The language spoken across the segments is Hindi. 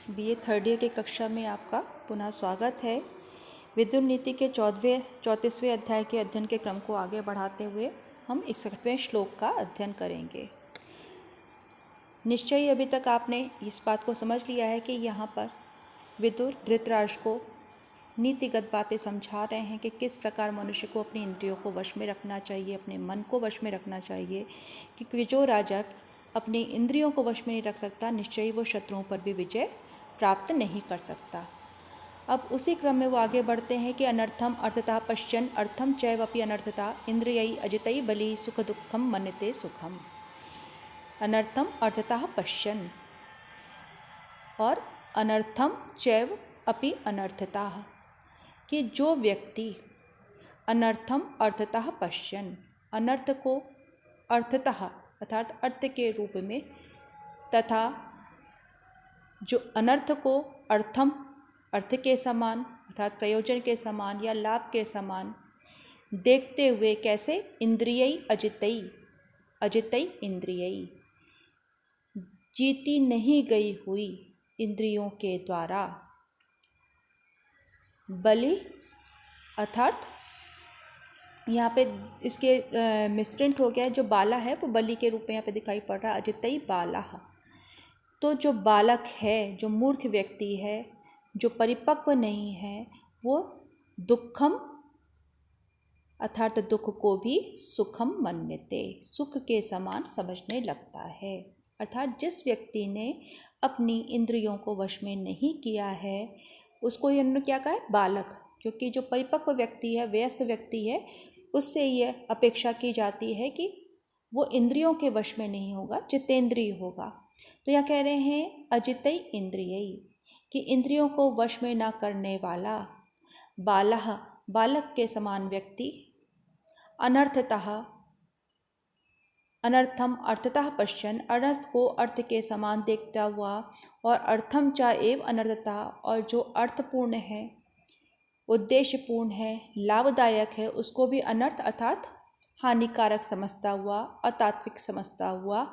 बीए थर्ड ईयर की कक्षा में आपका पुनः स्वागत है। विद्युत नीति के 34वें अध्याय के अध्ययन के क्रम को आगे बढ़ाते हुए हम 61वें श्लोक का अध्ययन करेंगे। निश्चय ही अभी तक आपने इस बात को समझ लिया है कि यहाँ पर विदुर धृतराष्ट्र को नीतिगत बातें समझा रहे हैं कि किस प्रकार मनुष्य को अपनी इंद्रियों को वश में रखना चाहिए, अपने मन को वश में रखना चाहिए, क्योंकि जो राजा अपनी इंद्रियों को वश में नहीं रख सकता निश्चय ही वो शत्रुओं पर भी विजय प्राप्त नहीं कर सकता। अब उसी क्रम में वो आगे बढ़ते हैं कि अनर्थम अर्थतः पश्यन् अर्थम चैवपि अनर्थता इंद्रियैः अजितैः बलिः सुख दुःखम मन्यते सुखम। अनर्थम अर्थतः पश्यन् और अनर्थम चैव अपि अनर्थता, कि जो व्यक्ति अनर्थम अर्थतः पश्यन्, अनर्थ को अर्थतः अर्थात अर्थ के रूप में तथा जो अनर्थ को अर्थम अर्थ के समान अर्थात प्रयोजन के समान या लाभ के समान देखते हुए कैसे इंद्रियैः अजितैः इंद्रियैः जीती नहीं गई हुई इंद्रियों के द्वारा बलि अर्थात यहाँ पे इसके मिसप्रिंट हो गया है, जो बाला है वो बलि के रूप में यहाँ पे दिखाई पड़ रहा है, अजितैः बालाः। तो जो बालक है, जो मूर्ख व्यक्ति है, जो परिपक्व नहीं है, वो दुखम अर्थात दुख को भी सुखम मन्यते, सुख के समान समझने लगता है। अर्थात जिस व्यक्ति ने अपनी इंद्रियों को वश में नहीं किया है उसको इन्होंने क्या कहा है, बालक, क्योंकि जो परिपक्व व्यक्ति है, वयस्क व्यक्ति है, उससे ये अपेक्षा की जाती है कि वो इंद्रियों के वश में नहीं होगा, जितेंद्रिय होगा। तो यह कह रहे हैं अजितैः इंद्रियैः, कि इंद्रियों को वश में ना करने वाला बालः, बालक के समान व्यक्ति अनर्थतः अनर्थम अर्थतः पश्यन्, अनर्थ को अर्थ के समान देखता हुआ और अर्थम च एव अनर्थता, और जो अर्थपूर्ण है, उद्देश्यपूर्ण है, लाभदायक है, उसको भी अनर्थ अर्थात हानिकारक समझता हुआ, अतात्विक समझता हुआ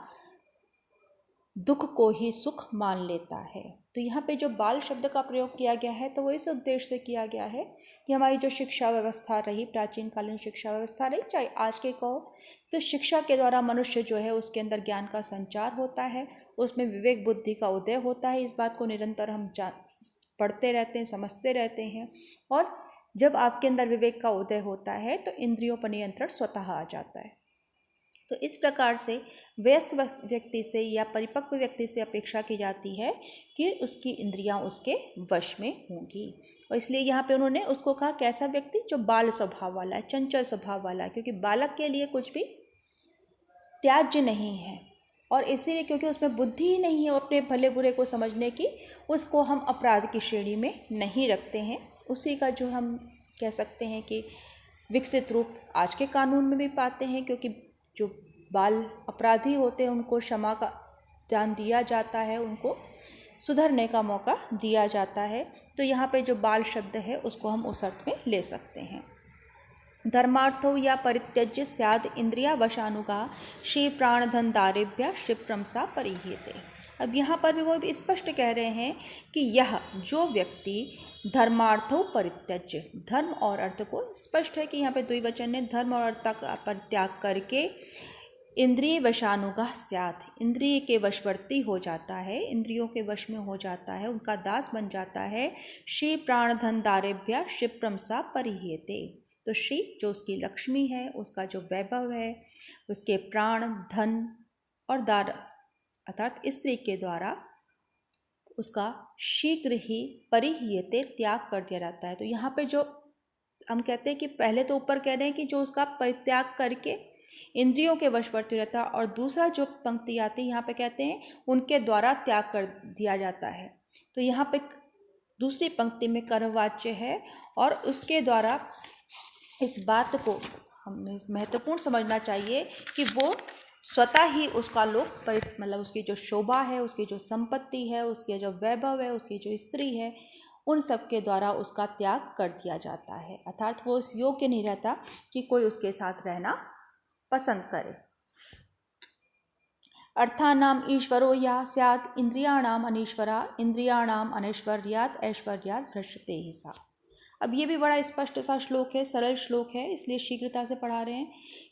दुख को ही सुख मान लेता है। तो यहाँ पे जो बाल शब्द का प्रयोग किया गया है तो वो इस उद्देश्य से किया गया है कि हमारी जो शिक्षा व्यवस्था रही, प्राचीन कालीन शिक्षा व्यवस्था रही, चाहे आज के कहो, तो शिक्षा के द्वारा मनुष्य जो है उसके अंदर ज्ञान का संचार होता है, उसमें विवेक बुद्धि का उदय होता है। इस बात को निरंतर हम पढ़ते रहते हैं, समझते रहते हैं, और जब आपके अंदर विवेक का उदय होता है तो इंद्रियों पर नियंत्रण स्वतः आ जाता है। तो इस प्रकार से वयस्क व्यक्ति से या परिपक्व व्यक्ति से अपेक्षा की जाती है कि उसकी इंद्रियां उसके वश में होंगी, और इसलिए यहाँ पे उन्होंने उसको कहा कैसा व्यक्ति, जो बाल स्वभाव वाला है, चंचल स्वभाव वाला है, क्योंकि बालक के लिए कुछ भी त्याज्य नहीं है, और इसीलिए क्योंकि उसमें बुद्धि ही नहीं है अपने भले बुरे को समझने की, उसको हम अपराध की श्रेणी में नहीं रखते हैं। उसी का जो हम कह सकते हैं कि विकसित रूप आज के कानून में भी पाते हैं, क्योंकि जो बाल अपराधी होते हैं उनको क्षमा का दान दिया जाता है, उनको सुधरने का मौका दिया जाता है। तो यहाँ पे जो बाल शब्द है उसको हम उस अर्थ में ले सकते हैं। धर्मार्थो या परित्यज्य स्याद इंद्रिया वशानुगा श्री प्राण धन दारिभ्य क्षिप्रम सा परिह्यते। अब यहाँ पर भी वो भी स्पष्ट कह रहे हैं कि यह जो व्यक्ति धर्मार्थो परित्यज्य, धर्म और अर्थ को स्पष्ट है कि यहाँ पे द्विवचन ने धर्म और अर्थ का परित्याग करके इंद्रिय वशानुगा स्यात्, इंद्रिय के वशवर्ती हो जाता है, इंद्रियों के वश में हो जाता है, उनका दास बन जाता है। श्री प्राण धन दारिभ्य क्षिप्रम सा परिह्यते। तो श्री जो उसकी लक्ष्मी है, उसका जो वैभव है, उसके प्राण धन और दार अर्थात स्त्री के द्वारा उसका शीघ्र ही परिह्यते त्याग कर दिया जाता है। तो यहाँ पे जो हम कहते हैं कि पहले तो ऊपर कह रहे हैं कि जो उसका परित्याग करके इंद्रियों के वशवर्ती रहता है, और दूसरा जो पंक्ति आती है यहाँ पे कहते हैं उनके द्वारा त्याग कर दिया जाता है। तो यहाँ पे दूसरी पंक्ति में कर्मवाच्य है, और उसके द्वारा इस बात को हमें महत्वपूर्ण समझना चाहिए कि वो स्वतः ही उसका लोग मतलब उसकी जो शोभा है, उसकी जो संपत्ति है, उसके जो वैभव है, उसकी जो स्त्री है, उन सब के द्वारा उसका त्याग कर दिया जाता है। अर्थात वो उस योग्य नहीं रहता कि कोई उसके साथ रहना पसंद करे। अर्थानाम ईश्वरो या स्यात् इंद्रियाणाम अनीश्वरा इंद्रियाणाम अनैश्वर्यात् ऐश्वर्यात् भ्रष्यते ही सा। अब ये भी बड़ा स्पष्ट सा श्लोक है, सरल श्लोक है, इसलिए शीघ्रता से पढ़ा रहे हैं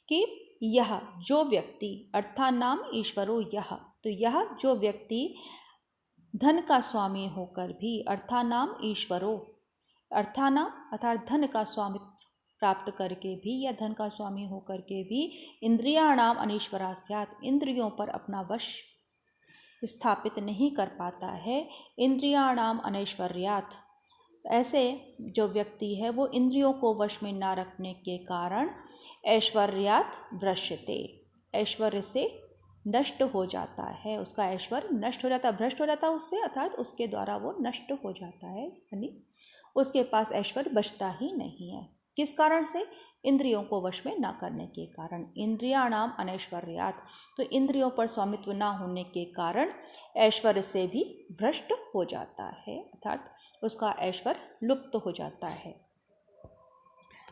कि यह जो व्यक्ति, अर्थानाम ईश्वरो यह, तो यह जो व्यक्ति धन का स्वामी होकर भी, अर्थानाम ईश्वरो, अर्थानाम अर्थात धन का स्वामित्व प्राप्त करके भी या धन का स्वामी होकर के भी, इंद्रियाणाम अनीश्वरा स्यात्, इंद्रियों पर अपना वश स्थापित नहीं कर पाता है, इंद्रियाणाम अनैश्वर्यात्, ऐसे जो व्यक्ति है वो इंद्रियों को वश में ना रखने के कारण ऐश्वर्यात् भ्रष्यते, ऐश्वर्य से नष्ट हो जाता है, उसका ऐश्वर्य नष्ट हो जाता है, भ्रष्ट हो जाता है उससे, अर्थात उसके द्वारा वो नष्ट हो जाता है, यानी उसके पास ऐश्वर्य बचता ही नहीं है। किस कारण से? इंद्रियों को वश में ना करने के कारण। इंद्रियाणाम अनैश्वर्यात्, तो इंद्रियों पर स्वामित्व ना होने के कारण ऐश्वर्य से भी भ्रष्ट हो जाता है, अर्थात उसका ऐश्वर्य लुप्त हो जाता है।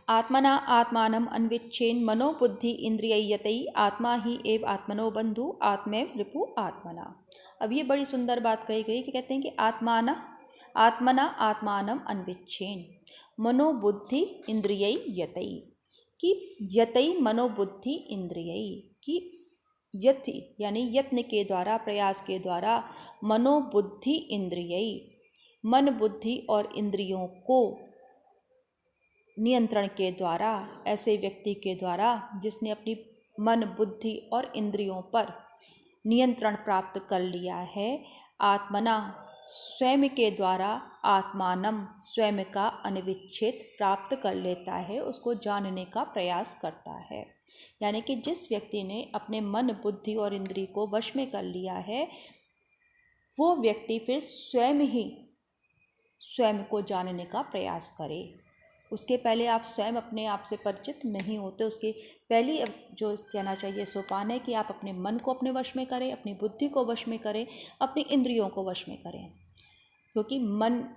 आत्मना आत्मानम अन्विच्छेन मनोबुद्धि इंद्रिययतई आत्मा ही एव आत्मनो बंधु आत्मैव रिपु आत्मना। अब ये बड़ी सुंदर बात कही गई कि कहते हैं कि आत्मना आत्मानम अन्विच्छेन मनोबुद्धि इंद्रिययतई, कि यतई मनोबुद्धि इंद्रियई, कि यति यानी यत्न के द्वारा, प्रयास के द्वारा, मनोबुद्धि इंद्रियई, मन बुद्धि और इंद्रियों को नियंत्रण के द्वारा, ऐसे व्यक्ति के द्वारा जिसने अपनी मन बुद्धि और इंद्रियों पर नियंत्रण प्राप्त कर लिया है, आत्मना स्वयं के द्वारा, आत्मानम स्वयं का अनविच्छेद प्राप्त कर लेता है, उसको जानने का प्रयास करता है। यानी कि जिस व्यक्ति ने अपने मन बुद्धि और इंद्रिय को वश में कर लिया है, वो व्यक्ति फिर स्वयं ही स्वयं को जानने का प्रयास करे। उसके पहले आप स्वयं अपने आप से परिचित नहीं होते। उसकी पहली जो कहना चाहिए सोपान है कि आप अपने मन को अपने वश में करें, अपनी बुद्धि को वश में करें, अपनी इंद्रियों को वश में करें, क्योंकि मन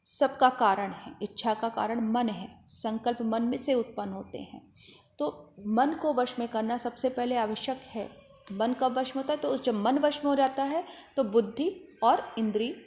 सबका कारण है, इच्छा का कारण मन है, संकल्प मन में से उत्पन्न होते हैं। तो मन को वश में करना सबसे पहले आवश्यक है। मन कब वश में होता है? तो जब मन वश में हो जाता है तो बुद्धि और इंद्रिय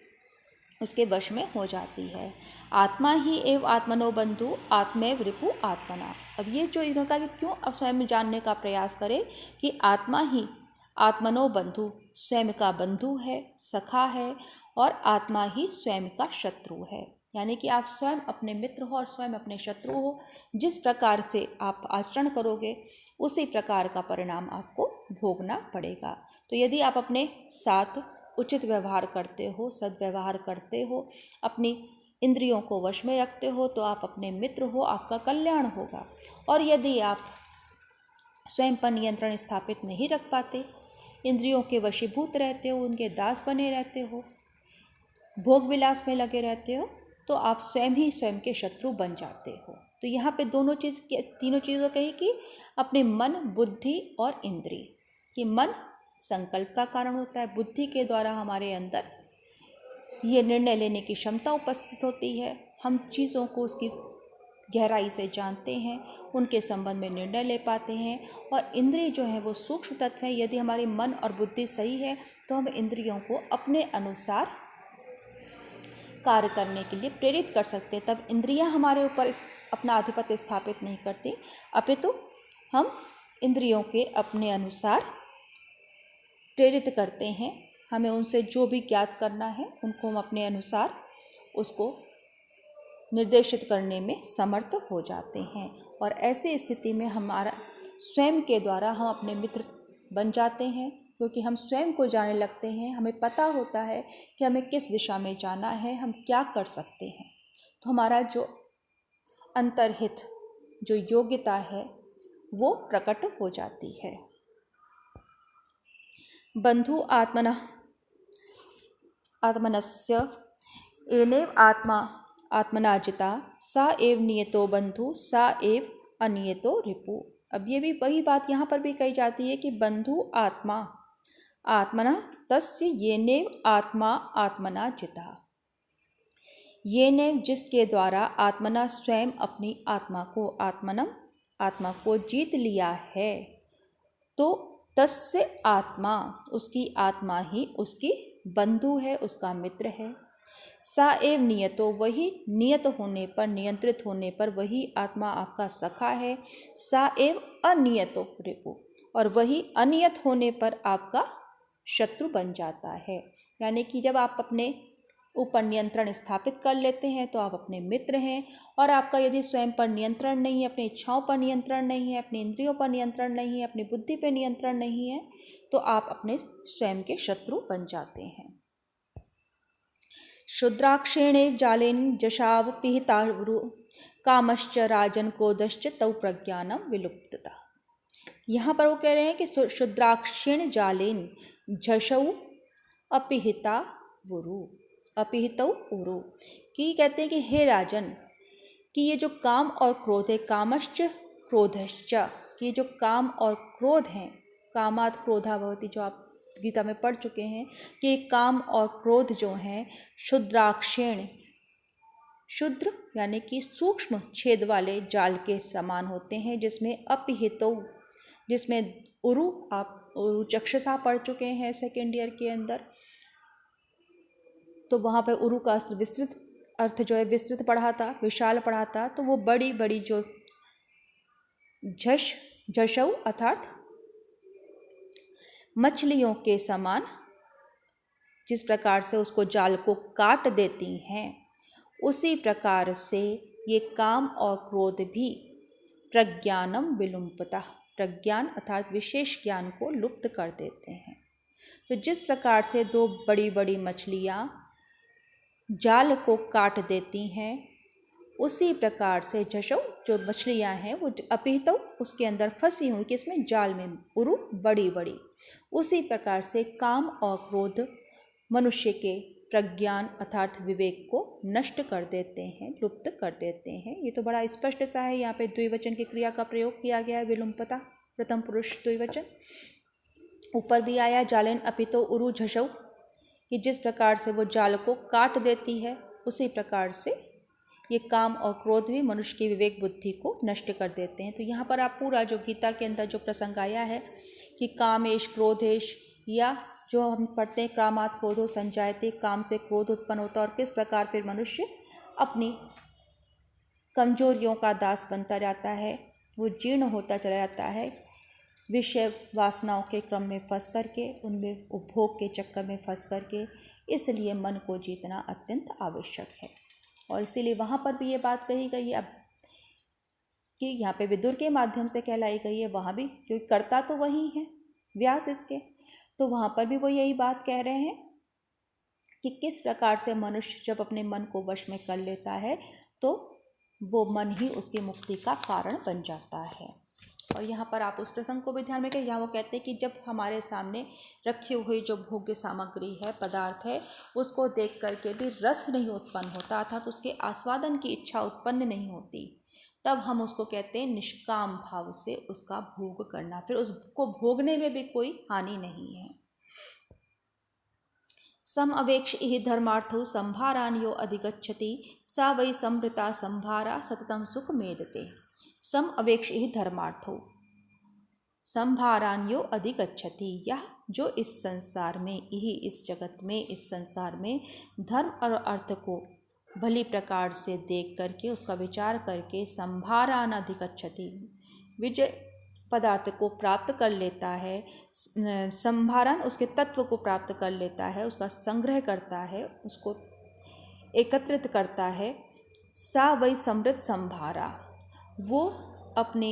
उसके वश में हो जाती है। आत्मा ही एव आत्मनो बंधु आत्मैव रिपु आत्मना। अब ये जो इन्होंने कहा कि क्यों स्वयं जानने का प्रयास करें, कि आत्मा ही आत्मनो बंधु, स्वयं का बंधु है, सखा है, और आत्मा ही स्वयं का शत्रु है। यानी कि आप स्वयं अपने मित्र हो और स्वयं अपने शत्रु हो। जिस प्रकार से आप आचरण करोगे उसी प्रकार का परिणाम आपको भोगना पड़ेगा। तो यदि आप अपने साथ उचित व्यवहार करते हो, सद्व्यवहार करते हो, अपनी इंद्रियों को वश में रखते हो, तो आप अपने मित्र हो, आपका कल्याण होगा। और यदि आप स्वयं पर नियंत्रण स्थापित नहीं रख पाते, इंद्रियों के वशीभूत रहते हो, उनके दास बने रहते हो, भोग विलास में लगे रहते हो, तो आप स्वयं ही स्वयं के शत्रु बन जाते हो। तो यहाँ पे तीनों चीज़ों कही कि अपने मन, बुद्धि और इंद्रिय। कि मन संकल्प का कारण होता है, बुद्धि के द्वारा हमारे अंदर ये निर्णय लेने की क्षमता उपस्थित होती है, हम चीज़ों को उसकी गहराई से जानते हैं, उनके संबंध में निर्णय ले पाते हैं। और इंद्रिय जो है वो सूक्ष्म तत्व है। यदि हमारे मन और बुद्धि सही है तो हम इंद्रियों को अपने अनुसार कार्य करने के लिए प्रेरित कर सकते हैं। तब इंद्रियां हमारे ऊपर अपना आधिपत्य स्थापित नहीं करती, अपितु हम इंद्रियों के अपने अनुसार प्रेरित करते हैं। हमें उनसे जो भी ज्ञात करना है उनको हम अपने अनुसार उसको निर्देशित करने में समर्थ हो जाते हैं। और ऐसी स्थिति में हमारा स्वयं के द्वारा हम अपने मित्र बन जाते हैं, क्योंकि हम स्वयं को जानने लगते हैं। हमें पता होता है कि हमें किस दिशा में जाना है, हम क्या कर सकते हैं। तो हमारा जो अंतर्हित जो योग्यता है वो प्रकट हो जाती है। बंधु आत्मनस्य एनेव आत्मना जिता सा एव नियतो बंधु सा एव अनियतो रिपु। अब ये भी वही बात यहाँ पर भी कही जाती है कि बंधु आत्मना तस्य येनेव आत्मा आत्मना जिता। येनेव जिसके द्वारा आत्मना स्वयं अपनी आत्मा को जीत लिया है, तो तस्य आत्मा, उसकी आत्मा ही उसकी बंधु है, उसका मित्र है। सा एव नियतो, वही नियत होने पर, नियंत्रित होने पर वही आत्मा आपका सखा है। सा एव अनियतो रिपु, और वही अनियत होने पर आपका शत्रु बन जाता है। यानी कि जब आप अपने ऊपर नियंत्रण स्थापित कर लेते हैं तो आप अपने मित्र हैं, और आपका यदि स्वयं पर नियंत्रण नहीं है, अपनी इच्छाओं पर नियंत्रण नहीं है, अपनी इंद्रियों पर नियंत्रण नहीं है, अपनी बुद्धि पर नियंत्रण नहीं है, तो आप अपने स्वयं के शत्रु बन जाते हैं। शुद्राक्षेणे जालेन जशाव पिहितावरु कामश्च राजन क्रोधश्च तौ प्रज्ञानम विलुप्तता। यहाँ पर वो कह रहे हैं कि शुद्राक्षेण जालेन झशौ अपिहिता वुरु, अपिहितौ उरु, कि कहते हैं कि हे राजन, कि ये जो काम और क्रोध है, कामश्च क्रोधश्च, कि ये जो काम और क्रोध हैं, कामात् क्रोधा भवति, जो आप गीता में पढ़ चुके हैं कि काम और क्रोध जो हैं शुद्राक्षेण, शुद्र यानी कि सूक्ष्म छेद वाले जाल के समान होते हैं, जिसमें अपिहितौ, जिसमें उरु, आप उरु चक्षुषा पढ़ चुके हैं सेकेंड ईयर के अंदर, तो वहाँ पर उरु का विस्तृत अर्थ जो है विस्तृत पढ़ा था, विशाल पढ़ा था। तो वो बड़ी बड़ी जो झशौ अर्थात मछलियों के समान जिस प्रकार से उसको जाल को काट देती हैं, उसी प्रकार से ये काम और क्रोध भी प्रज्ञानम विलुम्पता, प्रज्ञान अर्थात विशेष ज्ञान को लुप्त कर देते हैं। तो जिस प्रकार से दो बड़ी बड़ी मछलियाँ जाल को काट देती हैं, उसी प्रकार से झशौ जो मछलियाँ हैं वो अपिहितौ उसके अंदर फंसी हुई, किसमें, जाल में, उरु बड़ी बड़ी, उसी प्रकार से काम और क्रोध मनुष्य के प्रज्ञान अर्थात विवेक को नष्ट कर देते हैं, लुप्त कर देते हैं। ये तो बड़ा स्पष्ट सा है। यहाँ पे द्विवचन की क्रिया का प्रयोग किया गया है, विलुम्पता, प्रथम पुरुष द्विवचन। ऊपर भी आया जालेन अपितो उरु झशौ, कि जिस प्रकार से वो जाल को काट देती है, उसी प्रकार से ये काम और क्रोध भी मनुष्य की विवेक बुद्धि को नष्ट कर देते हैं। तो यहाँ पर आप पूरा जो गीता के अंदर जो प्रसंग आया है कि कामेश क्रोधेश, या जो हम पढ़ते हैं कामात् क्रोधो संजायते, काम से क्रोध उत्पन्न होता है, और किस प्रकार फिर मनुष्य अपनी कमजोरियों का दास बनता जाता है, वो जीर्ण होता चला जाता है, विषय वासनाओं के क्रम में फंस करके, उनमें उपभोग के चक्कर में फंस करके। इसलिए मन को जीतना अत्यंत आवश्यक है। और इसीलिए वहाँ पर भी ये बात कही गई है अब कि यहाँ पे विदुर के माध्यम से कहलाई गई है, वहाँ भी क्योंकि कर्ता तो वही है व्यास इसके, तो वहाँ पर भी वो यही बात कह रहे हैं कि किस प्रकार से मनुष्य जब अपने मन को वश में कर लेता है तो वो मन ही उसकी मुक्ति का कारण बन जाता है। और यहाँ पर आप उस प्रसंग को भी ध्यान में रखें, यहाँ वो कहते हैं कि जब हमारे सामने रखी हुई जो भोग्य सामग्री है, पदार्थ है, उसको देख करके भी रस नहीं उत्पन्न होता, अर्थात उसके आस्वादन की इच्छा उत्पन्न नहीं होती, तब हम उसको कहते हैं निष्काम भाव से उसका भोग करना, फिर उसको भोगने में भी कोई हानि नहीं है। सम अवेक्ष इह धर्मार्थो संभारान यो अधिगच्छति सा वै समृता संभारा सततम सुख मेदते। सम अवेक्ष इह धर्मार्थो संभारान यो अधिगच्छति, यह जो इस संसार में, यही इस जगत में, इस संसार में धर्म और अर्थ को भली प्रकार से देख करके, उसका विचार करके, संभारान अधिगच्छति, विजय पदार्थ को प्राप्त कर लेता है, संभारान उसके तत्व को प्राप्त कर लेता है, उसका संग्रह करता है, उसको एकत्रित करता है। सा वही समृद्ध संभारा, वो अपने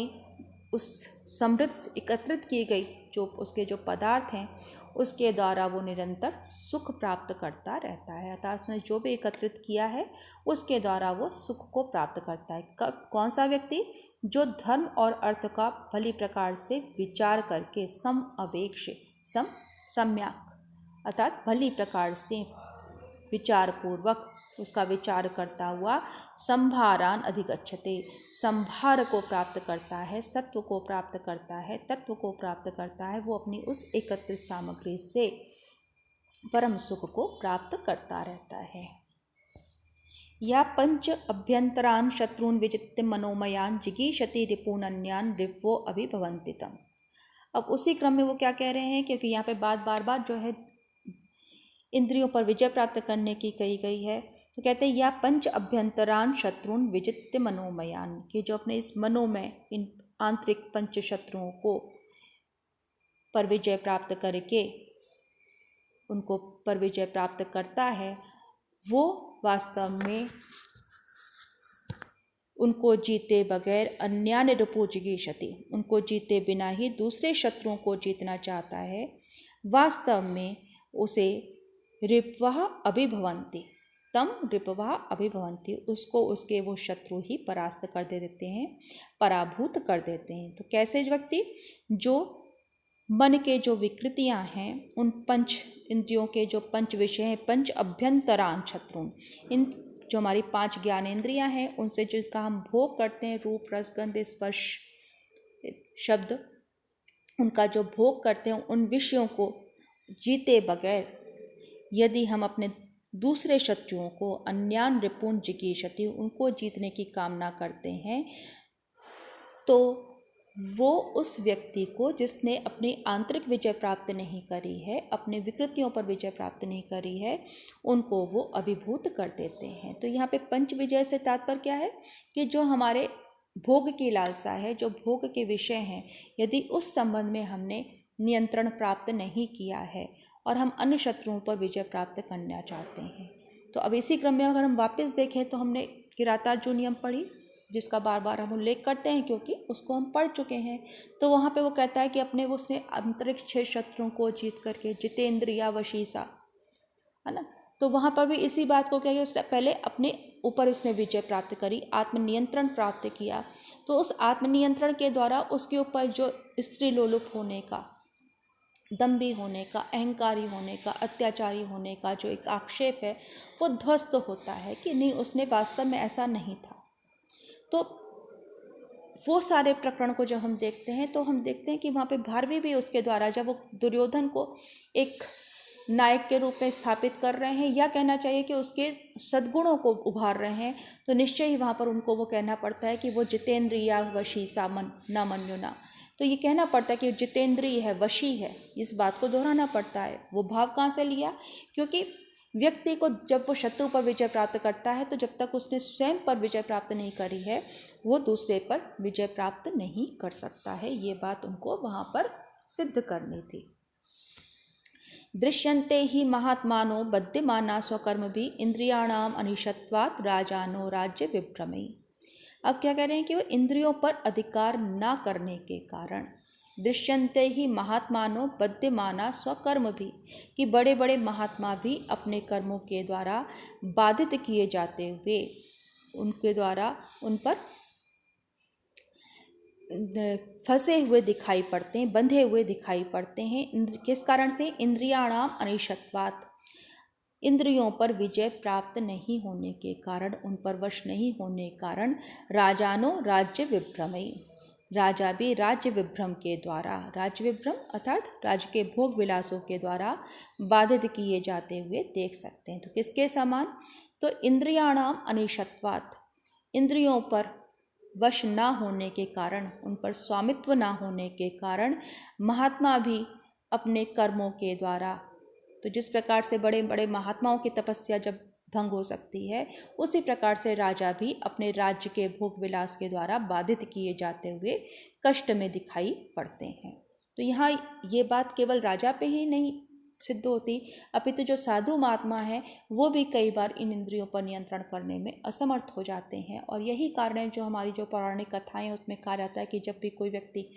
उस समृद्ध एकत्रित की गई जो उसके जो पदार्थ हैं उसके द्वारा वो निरंतर सुख प्राप्त करता रहता है, अर्थात उसने जो भी एकत्रित किया है उसके द्वारा वो सुख को प्राप्त करता है। कब, कौन सा व्यक्ति, जो धर्म और अर्थ का भली प्रकार से विचार करके सम अवेक्ष, सम सम्यक अर्थात भली प्रकार से विचार पूर्वक उसका विचार करता हुआ संभारान अधिगच्छते, संभार को प्राप्त करता है, सत्व को प्राप्त करता है, तत्व को प्राप्त करता है, वो अपनी उस एकत्रित सामग्री से परम सुख को प्राप्त करता रहता है। या पंच अभ्यंतरान शत्रून विजित्य मनोमयान जिगीषति रिपूनन्यान रिपवो अभिभवन्तितम। अब उसी क्रम में वो क्या कह रहे हैं, क्योंकि यहाँ पे बात बार बार जो है इंद्रियों पर विजय प्राप्त करने की कही गई है, तो कहते हैं या पंच अभ्यंतरान शत्रुन विजित्य मनोमयान, कि जो अपने इस मनोमय इन आंतरिक पंच शत्रुओं को पर विजय प्राप्त करके उनको पर विजय प्राप्त करता है, वो वास्तव में उनको जीते बगैर अन्यान्य रिपु जिगीषति, उनको जीते बिना ही दूसरे शत्रुओं को जीतना चाहता है। वास्तव में उसे रिपवः अभिभवन्ति, तम रिपवः अभिभवन्ति, उसको उसके वो शत्रु ही परास्त कर देते हैं, पराभूत कर देते हैं। तो कैसे व्यक्ति जो मन के जो विकृतियां हैं, उन पंच इंद्रियों के जो पंच विषय हैं, पंच अभ्यंतरान शत्रुन, इन जो हमारी 5 ज्ञानेंद्रियां हैं, उनसे जिसका हम भोग करते हैं, रूप रस गंध स्पर्श शब्द, उनका जो भोग करते हैं, उन विषयों को जीते बगैर यदि हम अपने दूसरे शत्रुओं को अन्यान रिपुन जिगीषति, उनको जीतने की कामना करते हैं, तो वो उस व्यक्ति को जिसने अपनी आंतरिक विजय प्राप्त नहीं करी है, अपने विकृतियों पर विजय प्राप्त नहीं करी है, उनको वो अभिभूत कर देते हैं। तो यहाँ पे पंच विजय से तात्पर्य क्या है कि जो हमारे भोग की लालसा है, जो भोग के विषय हैं, यदि उस संबंध में हमने नियंत्रण प्राप्त नहीं किया है और हम अन्य शत्रुओं पर विजय प्राप्त करना चाहते हैं। तो अब इसी क्रम में अगर हम वापस देखें तो हमने किरातार्जुनीयम पढ़ी, जिसका बार बार हम उल्लेख करते हैं क्योंकि उसको हम पढ़ चुके हैं। तो वहाँ पे वो कहता है कि अपने उसने अंतरिक्ष 6 शत्रुओं को जीत करके जितेंद्रिया वशीसा, है ना। तो वहाँ पर भी इसी बात को क्या, उसने पहले अपने ऊपर उसने विजय प्राप्त करी, आत्मनियंत्रण प्राप्त किया। तो उस आत्मनियंत्रण के द्वारा उसके ऊपर जो स्त्री लोलुप होने का, दम्भी होने का, अहंकारी होने का, अत्याचारी होने का जो एक आक्षेप है, वो ध्वस्त होता है कि नहीं, उसने वास्तव में ऐसा नहीं था। तो वो सारे प्रकरण को जब हम देखते हैं तो हम देखते हैं कि वहाँ पे भारवी भी उसके द्वारा जब वो दुर्योधन को एक नायक के रूप में स्थापित कर रहे हैं, या कहना चाहिए कि उसके सद्गुणों को उभार रहे हैं, तो निश्चय ही वहाँ पर उनको वो कहना पड़ता है कि वो जितेंद्रिया वशी सामन न मन्युना। तो ये कहना पड़ता है कि जितेंद्रिय है, वशी है, इस बात को दोहराना पड़ता है। वो भाव कहाँ से लिया, क्योंकि व्यक्ति को जब वो शत्रु पर विजय प्राप्त करता है, तो जब तक उसने स्वयं पर विजय प्राप्त नहीं करी है, वो दूसरे पर विजय प्राप्त नहीं कर सकता है। ये बात उनको वहाँ पर सिद्ध करनी थी। दृश्यन्ते ही महात्मानो बद्यमाना स्वकर्म भी इंद्रियाणाम अनिशत्वात् राजानो राज्य विभ्रमे। अब क्या कह रहे हैं कि वो इंद्रियों पर अधिकार ना करने के कारण, दृश्यन्ते ही महात्मानो बद्यमाना स्वकर्म भी, कि बड़े बड़े महात्मा भी अपने कर्मों के द्वारा बाधित किए जाते हुए, उनके द्वारा उन पर फंसे हुए दिखाई पड़ते हैं, बंधे हुए दिखाई पड़ते हैं। किस कारण से, इंद्रियाणाम अनिशत्वात्, इंद्रियों पर विजय प्राप्त नहीं होने के कारण, उन पर वश नहीं होने के कारण, राजानो राज्य विभ्रमई, राजा भी राज्य विभ्रम के द्वारा, राज्य विभ्रम अर्थात राज्य के भोग विलासों के द्वारा बाधित किए जाते हुए देख सकते हैं। तो किसके समान, तो इंद्रियाणाम अनिशत्वात्, इंद्रियों पर वश ना होने के कारण, उन पर स्वामित्व ना होने के कारण, महात्मा भी अपने कर्मों के द्वारा, तो जिस प्रकार से बड़े बड़े महात्माओं की तपस्या जब भंग हो सकती है, उसी प्रकार से राजा भी अपने राज्य के भोग विलास के द्वारा बाधित किए जाते हुए कष्ट में दिखाई पड़ते हैं। तो यहाँ ये बात केवल राजा पे ही नहीं सिद्ध होती, अपितु जो साधु महात्मा है वो भी कई बार इन इंद्रियों पर नियंत्रण करने में असमर्थ हो जाते हैं। और यही कारण है जो हमारी जो पौराणिक कथाएं हैं उसमें कहा जाता है कि जब भी कोई व्यक्ति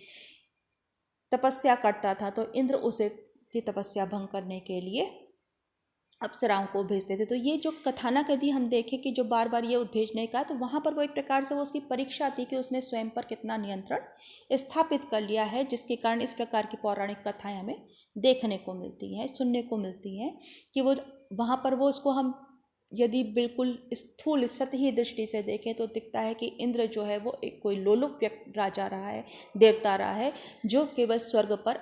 तपस्या करता था तो इंद्र उसे की तपस्या भंग करने के लिए अप्सराओं को भेजते थे। तो ये जो कथानक यदि हम देखें कि जो बार बार ये भेजने का, तो वहाँ पर वो एक प्रकार से वो उसकी परीक्षा थी कि उसने स्वयं पर कितना नियंत्रण स्थापित कर लिया है, जिसके कारण इस प्रकार की पौराणिक कथाएं हमें देखने को मिलती हैं, सुनने को मिलती हैं कि वो वहाँ पर वो उसको हम यदि बिल्कुल स्थूल सतही दृष्टि से देखें तो दिखता है कि इंद्र जो है वो एक कोई लोलुप राजा रहा है, देवता रहा है, जो केवल स्वर्ग पर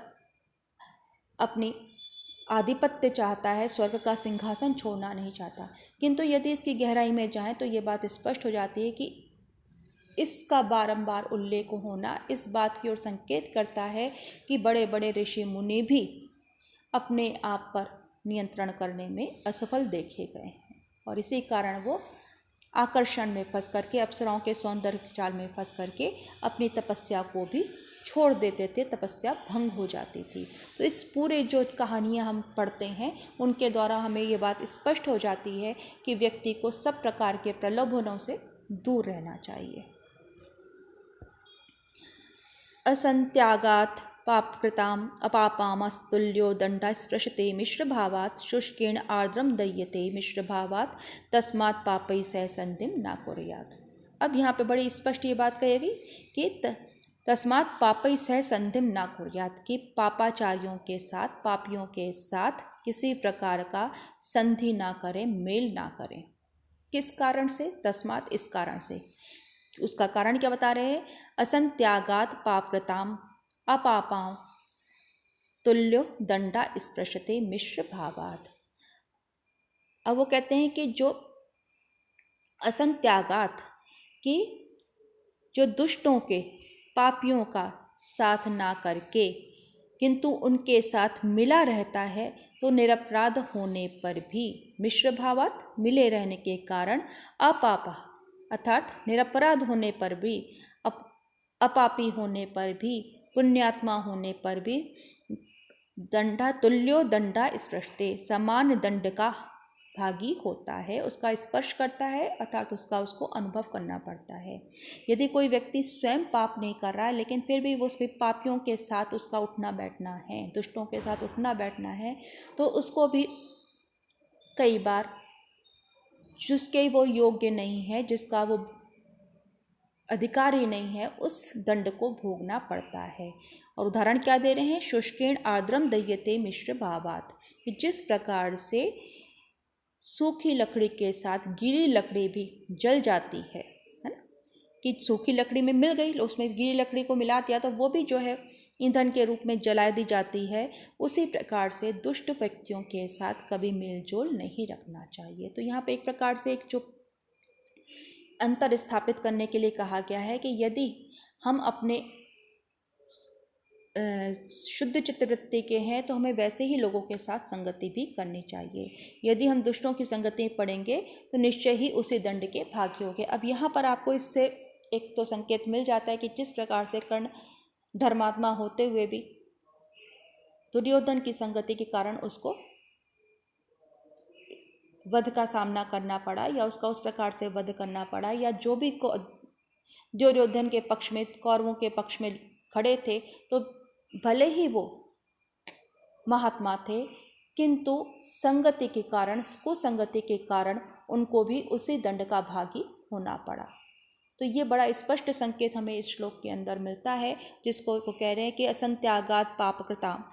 अपनी आधिपत्य चाहता है, स्वर्ग का सिंहासन छोड़ना नहीं चाहता। किंतु यदि इसकी गहराई में जाएं तो ये बात स्पष्ट हो जाती है कि इसका बारंबार उल्लेख होना इस बात की ओर संकेत करता है कि बड़े बड़े ऋषि मुनि भी अपने आप पर नियंत्रण करने में असफल देखे गए हैं और इसी कारण वो आकर्षण में फंस करके, अप्सराओं के सौंदर्य चाल में फंस करके अपनी तपस्या को भी छोड़ देते थे, तपस्या भंग हो जाती थी। तो इस पूरे जो कहानियाँ हम पढ़ते हैं उनके द्वारा हमें ये बात स्पष्ट हो जाती है कि व्यक्ति को सब प्रकार के प्रलोभनों से दूर रहना चाहिए। असंत्यागात् पापकृताम् अपापामस्तुल्यो दंडा स्पृशते मिश्रभावात् शुष्केण आर्द्रम दह्यते मिश्रभावात् तस्मात् पापै सह संधिम न कुर्यात्। अब यहाँ पे बड़ी स्पष्ट ये बात कहेगी कि तस्मात् पापै सह संधिम न कुर्यात्, कि पापाचारियों के साथ, पापियों के साथ किसी प्रकार का संधि ना करें, मेल ना करें। किस कारण से? तस्मात्, इस कारण से। उसका कारण क्या बता रहे हैं? असंत्यागात् पापकृताम् अपापां तुल्यो दंडा स्पृशते मिश्र भावात्। अब वो कहते हैं कि जो असंत्यागात्, कि जो दुष्टों के, पापियों का साथ ना करके किंतु उनके साथ मिला रहता है, तो निरपराध होने पर भी, मिश्र भावात् मिले रहने के कारण, अपापा अर्थात निरपराध होने पर भी, अपापी होने पर भी, पुण्यात्मा होने पर भी दंडा तुल्यो दंडा स्पृशते, समान दंड का भागी होता है, उसका स्पर्श करता है, अर्थात उसको अनुभव करना पड़ता है। यदि कोई व्यक्ति स्वयं पाप नहीं कर रहा है लेकिन फिर भी वो उसके पापियों के साथ उसका उठना बैठना है, दुष्टों के साथ उठना बैठना है, तो उसको भी कई बार जिसके वो योग्य नहीं है, जिसका वो अधिकारी नहीं है, उस दंड को भोगना पड़ता है। और उदाहरण क्या दे रहे हैं? शुष्केण आर्द्रम दह्यते मिश्र भावात्, कि जिस प्रकार से सूखी लकड़ी के साथ गीली लकड़ी भी जल जाती है ना, कि सूखी लकड़ी में मिल गई, उसमें गीली लकड़ी को मिला दिया तो वो भी जो है ईंधन के रूप में जला दी जाती है। उसी प्रकार से दुष्ट व्यक्तियों के साथ कभी मेलजोल नहीं रखना चाहिए। तो यहाँ पे एक प्रकार से एक जो अंतर स्थापित करने के लिए कहा गया है कि यदि हम अपने शुद्ध चित्तवृत्ति के हैं तो हमें वैसे ही लोगों के साथ संगति भी करनी चाहिए। यदि हम दुष्टों की संगति में पड़ेंगे तो निश्चय ही उसी दंड के भागी होंगे। अब यहाँ पर आपको इससे एक तो संकेत मिल जाता है कि जिस प्रकार से कर्ण धर्मात्मा होते हुए भी दुर्योधन की संगति के कारण उसको वध का सामना करना पड़ा, या उसका उस प्रकार से वध करना पड़ा, या जो भी दुर्योधन के पक्ष में, कौरवों के पक्ष में खड़े थे, तो भले ही वो महात्मा थे किंतु संगति के कारण, कुसंगति के कारण उनको भी उसी दंड का भागी होना पड़ा। तो ये बड़ा स्पष्ट संकेत हमें इस श्लोक के अंदर मिलता है, जिसको वो कह रहे हैं कि असंत्यागात् पापकृताम्,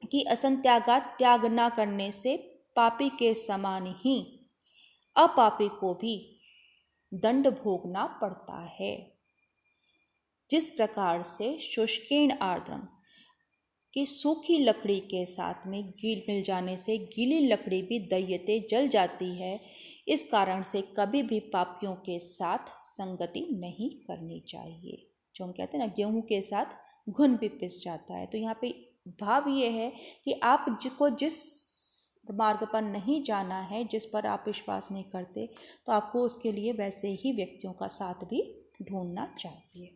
कि असंत्यागात् त्याग ना करने से पापी के समान ही अपापी को भी दंड भोगना पड़ता है। जिस प्रकार से शुष्केण आर्द्रम, कि सूखी लकड़ी के साथ में गील मिल जाने से गीली लकड़ी भी दह्यते जल जाती है, इस कारण से कभी भी पापियों के साथ संगति नहीं करनी चाहिए। जो हम कहते हैं ना, गेहूं के साथ घुन भी पिस जाता है। तो यहाँ पे भाव ये है कि आप जिस मार्ग पर नहीं जाना है, जिस पर आप विश्वास नहीं करते, तो आपको उसके लिए वैसे ही व्यक्तियों का साथ भी ढूंढना चाहिए।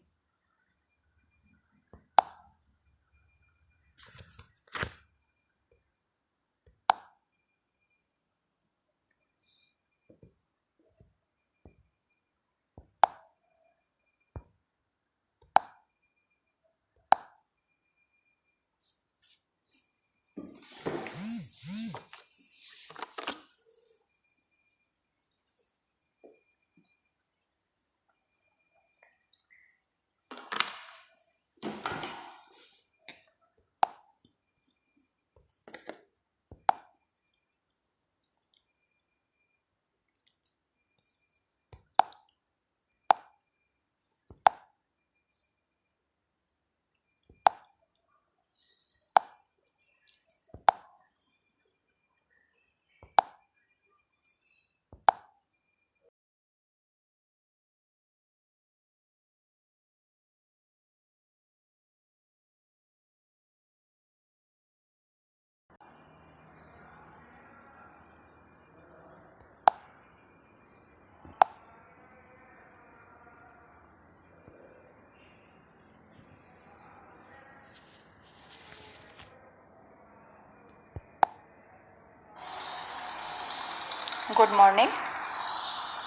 Good morning.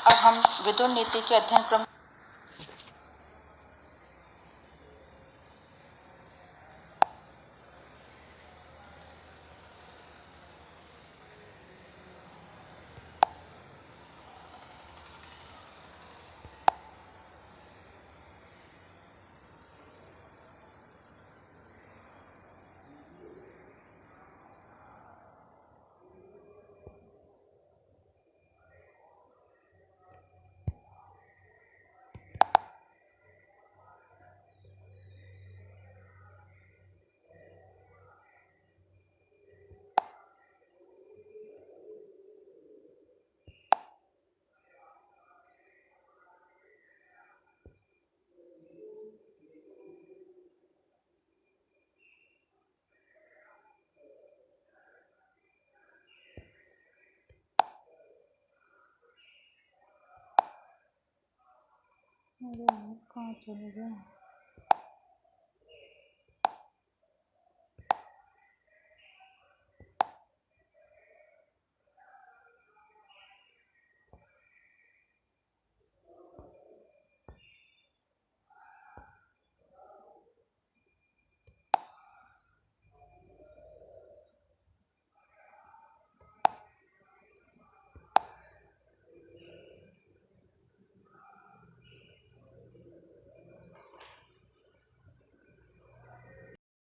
अब हम विदुर नीति के अध्ययन क्रम अरे यार, कहाँ चले गए?